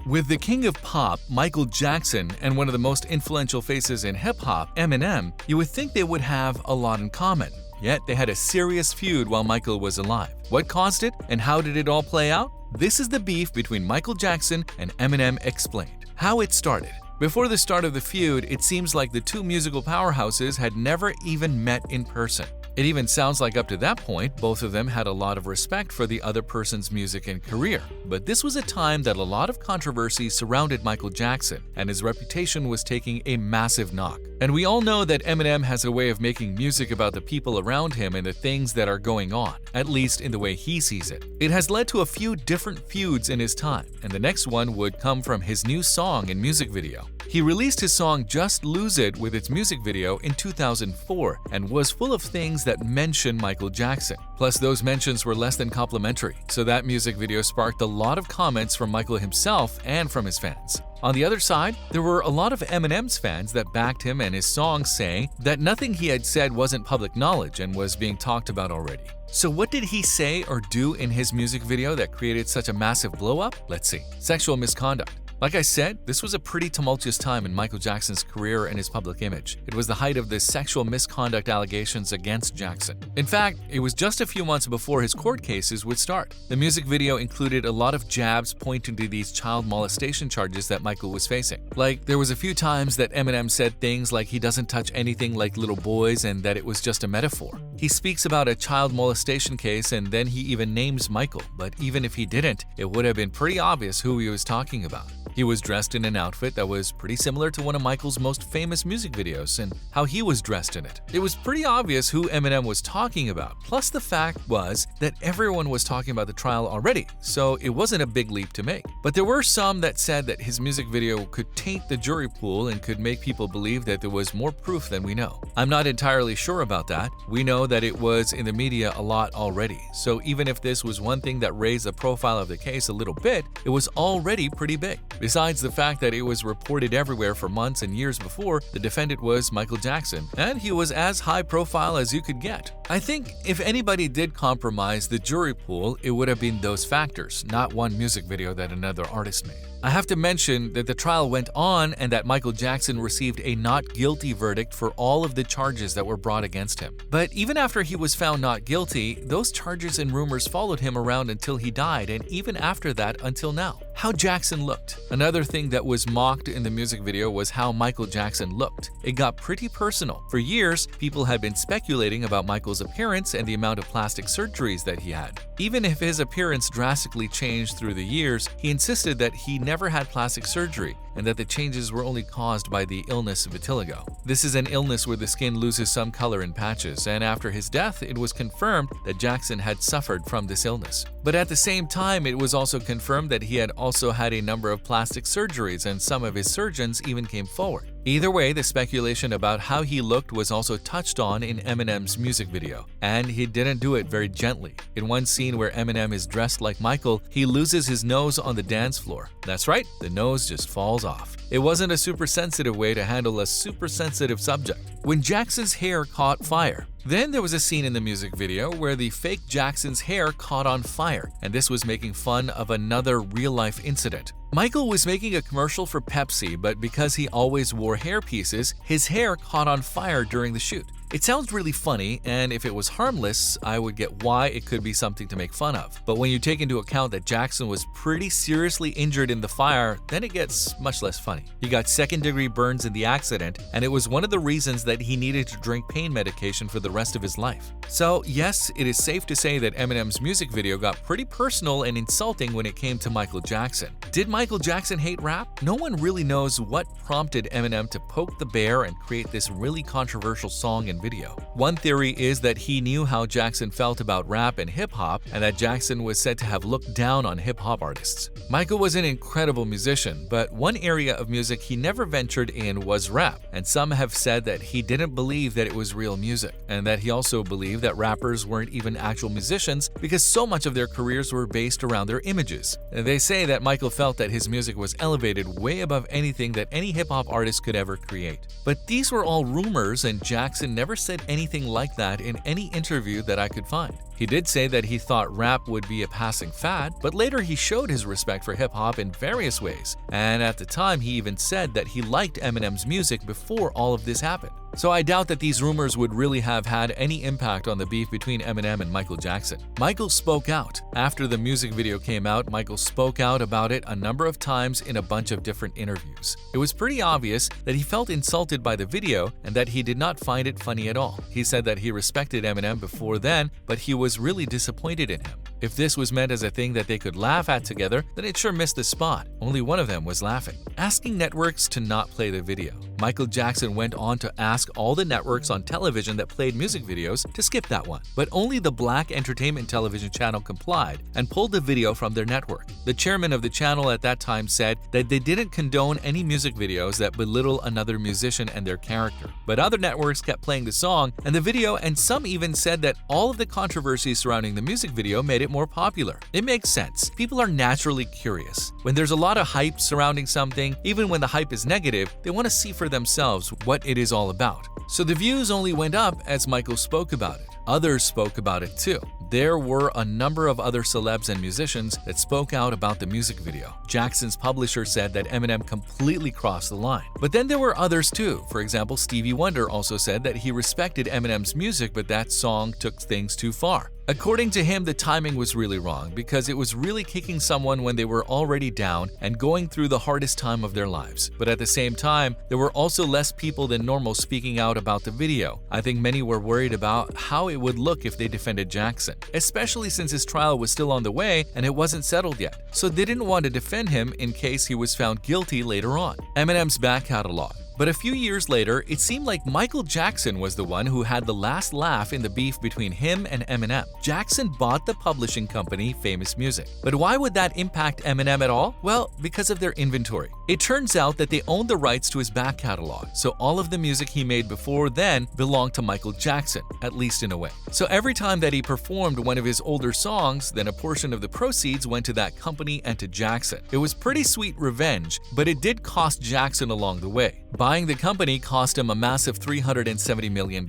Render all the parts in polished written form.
With the king of pop, Michael Jackson, and one of the most influential faces in hip-hop, Eminem, you would think they would have a lot in common. Yet they had a serious feud while Michael was alive. What caused it, and how did it all play out? This is the beef between Michael Jackson and Eminem explained. How it started. Before the start of the feud, it seems like the two musical powerhouses had never even met in person. It even sounds like up to that point, both of them had a lot of respect for the other person's music and career. But this was a time that a lot of controversy surrounded Michael Jackson, and his reputation was taking a massive knock. And we all know that Eminem has a way of making music about the people around him and the things that are going on, at least in the way he sees it. It has led to a few different feuds in his time, and the next one would come from his new song and music video. He released his song Just Lose It with its music video in 2004 and was full of things that mention Michael Jackson. Plus, those mentions were less than complimentary, so that music video sparked a lot of comments from Michael himself and from his fans. On the other side, there were a lot of Eminem's fans that backed him and his songs, saying that nothing he had said wasn't public knowledge and was being talked about already. So what did he say or do in his music video that created such a massive blow-up? Let's see. Sexual misconduct. Like I said, this was a pretty tumultuous time in Michael Jackson's career and his public image. It was the height of the sexual misconduct allegations against Jackson. In fact, it was just a few months before his court cases would start. The music video included a lot of jabs pointing to these child molestation charges that Michael was facing. Like, there was a few times that Eminem said things like he doesn't touch anything like little boys and that it was just a metaphor. He speaks about a child molestation case and then he even names Michael, but even if he didn't, it would have been pretty obvious who he was talking about. He was dressed in an outfit that was pretty similar to one of Michael's most famous music videos and how he was dressed in it. It was pretty obvious who Eminem was talking about. Plus, the fact was that everyone was talking about the trial already, so it wasn't a big leap to make. But there were some that said that his music video could taint the jury pool and could make people believe that there was more proof than we know. I'm not entirely sure about that. We know that it was in the media a lot already, so even if this was one thing that raised the profile of the case a little bit, it was already pretty big. Besides the fact that it was reported everywhere for months and years before, the defendant was Michael Jackson, and he was as high profile as you could get. I think if anybody did compromise the jury pool, it would have been those factors, not one music video that another artist made. I have to mention that the trial went on and that Michael Jackson received a not guilty verdict for all of the charges that were brought against him. But even after he was found not guilty, those charges and rumors followed him around until he died, and even after that until now. How Jackson looked. Another thing that was mocked in the music video was how Michael Jackson looked. It got pretty personal. For years, people had been speculating about Michael's appearance and the amount of plastic surgeries that he had. Even if his appearance drastically changed through the years, he insisted that he never had plastic surgery and that the changes were only caused by the illness vitiligo. This is an illness where the skin loses some color in patches, and after his death, it was confirmed that Jackson had suffered from this illness. But at the same time, it was also confirmed that he had also had a number of plastic surgeries, and some of his surgeons even came forward. Either way, the speculation about how he looked was also touched on in Eminem's music video, and he didn't do it very gently. In one scene where Eminem is dressed like Michael, he loses his nose on the dance floor. That's right, the nose just falls off. It wasn't a super sensitive way to handle a super sensitive subject. When Jackson's hair caught fire. Then there was a scene in the music video where the fake Jackson's hair caught on fire, and this was making fun of another real-life incident. Michael was making a commercial for Pepsi, but because he always wore hair pieces, his hair caught on fire during the shoot. It sounds really funny, and if it was harmless, I would get why it could be something to make fun of. But when you take into account that Jackson was pretty seriously injured in the fire, then it gets much less funny. He got second-degree burns in the accident, and it was one of the reasons that he needed to drink pain medication for the rest of his life. So yes, it is safe to say that Eminem's music video got pretty personal and insulting when it came to Michael Jackson. Did Michael Jackson hate rap? No one really knows what prompted Eminem to poke the bear and create this really controversial song and video. One theory is that he knew how Jackson felt about rap and hip-hop, and that Jackson was said to have looked down on hip-hop artists. Michael was an incredible musician, but one area of music he never ventured in was rap, and some have said that he didn't believe that it was real music, and that he also believed that rappers weren't even actual musicians because so much of their careers were based around their images. They say that Michael felt that his music was elevated way above anything that any hip-hop artist could ever create. But these were all rumors, and Jackson never said anything like that in any interview that I could find. He did say that he thought rap would be a passing fad, but later he showed his respect for hip-hop in various ways, and at the time he even said that he liked Eminem's music before all of this happened. So I doubt that these rumors would really have had any impact on the beef between Eminem and Michael Jackson. Michael spoke out. After the music video came out, Michael spoke out about it a number of times in a bunch of different interviews. It was pretty obvious that he felt insulted by the video and that he did not find it funny at all. He said that he respected Eminem before then, but he was really disappointed in him. If this was meant as a thing that they could laugh at together, then it sure missed the spot. Only one of them was laughing. Asking networks to not play the video. Michael Jackson went on to ask all the networks on television that played music videos to skip that one, but only the Black Entertainment Television channel complied and pulled the video from their network. The chairman of the channel at that time said that they didn't condone any music videos that belittle another musician and their character, but other networks kept playing the song and the video, and some even said that all of the controversy surrounding the music video made it more popular. It makes sense. People are naturally curious. When there's a lot of hype surrounding something, even when the hype is negative, they want to see for themselves what it is all about. So the views only went up as Michael spoke about it. Others spoke about it too. There were a number of other celebs and musicians that spoke out about the music video. Jackson's publisher said that Eminem completely crossed the line. But then there were others too. For example, Stevie Wonder also said that he respected Eminem's music, but that song took things too far. According to him, the timing was really wrong because it was really kicking someone when they were already down and going through the hardest time of their lives. But at the same time, there were also less people than normal speaking out about the video. I think many were worried about how it would look if they defended Jackson, especially since his trial was still on the way and it wasn't settled yet. So they didn't want to defend him in case he was found guilty later on. Eminem's back catalog. But a few years later, it seemed like Michael Jackson was the one who had the last laugh in the beef between him and Eminem. Jackson bought the publishing company Famous Music. But why would that impact Eminem at all? Well, because of their inventory. It turns out that they owned the rights to his back catalog, so all of the music he made before then belonged to Michael Jackson, at least in a way. So every time that he performed one of his older songs, then a portion of the proceeds went to that company and to Jackson. It was pretty sweet revenge, but it did cost Jackson along the way. Buying the company cost him a massive $370 million.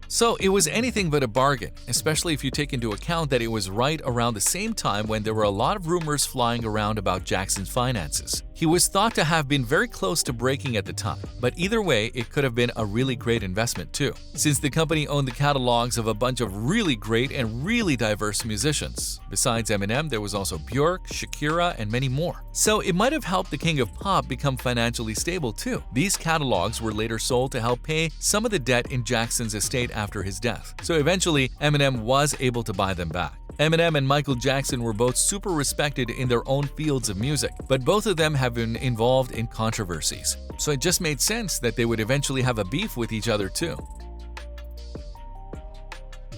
So it was anything but a bargain, especially if you take into account that it was right around the same time when there were a lot of rumors flying around about Jackson's finances. He was thought to have been very close to breaking at the time, but either way, it could have been a really great investment too, since the company owned the catalogs of a bunch of really great and really diverse musicians. Besides Eminem, there was also Bjork, Shakira, and many more. So it might have helped the king of pop become financially stable too. These catalogs were later sold to help pay some of the debt in Jackson's estate after his death. So eventually, Eminem was able to buy them back. Eminem and Michael Jackson were both super respected in their own fields of music, but both of them have been involved in controversies. So it just made sense that they would eventually have a beef with each other too.